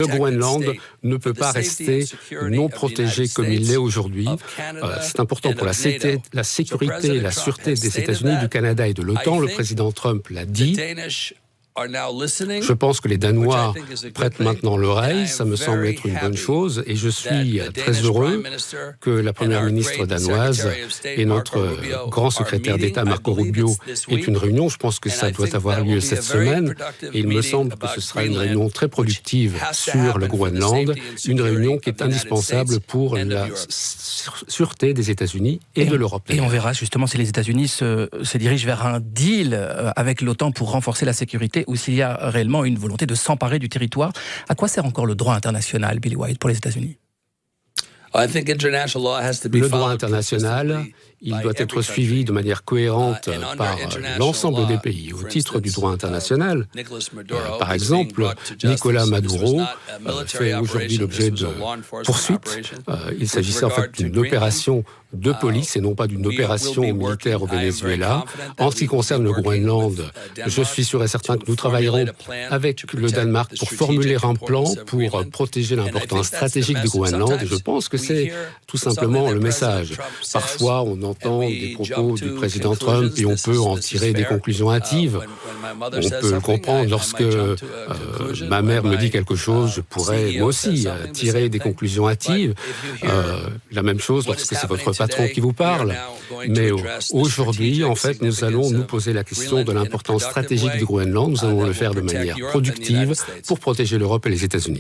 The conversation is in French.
Le Groenland ne peut pas rester non protégé comme il l'est aujourd'hui. C'est important pour la sécurité et la sûreté des États-Unis, du Canada et de l'OTAN. Le président Trump l'a dit. Je pense que les Danois prêtent maintenant l'oreille, ça me semble être une bonne chose, et je suis très heureux que la première ministre danoise et notre grand secrétaire d'État Marco Rubio aient une réunion. Je pense que ça doit avoir lieu cette semaine, et il me semble que ce sera une réunion très productive sur le Groenland, une réunion qui est indispensable pour la sûreté des États-Unis et de l'Europe. Et on verra justement si les États-Unis se dirigent vers un deal avec l'OTAN pour renforcer la sécurité, ou s'il y a réellement une volonté de s'emparer du territoire. À quoi sert encore le droit international, Billy White, pour les États-Unis ? Le droit international, il doit être suivi de manière cohérente par l'ensemble des pays. Au titre du droit international, par exemple, Nicolás Maduro fait aujourd'hui l'objet de poursuites. Il s'agissait en fait d'une opération de police et non pas d'une opération militaire au Venezuela. En ce qui concerne le Groenland, je suis sûr et certain que nous travaillerons avec le Danemark pour formuler un plan pour protéger l'importance stratégique du Groenland. Et je pense que c'est tout simplement le message. Parfois, on entend des propos du président Trump et on peut en tirer des conclusions hâtives. On peut le comprendre. Lorsque ma mère me dit quelque chose, je pourrais moi aussi tirer des conclusions hâtives. La même chose lorsque c'est votre patron qui vous parle. Mais aujourd'hui, en fait, nous allons nous poser la question de l'importance stratégique du Groenland. Nous allons le faire de manière productive pour protéger l'Europe et les États-Unis.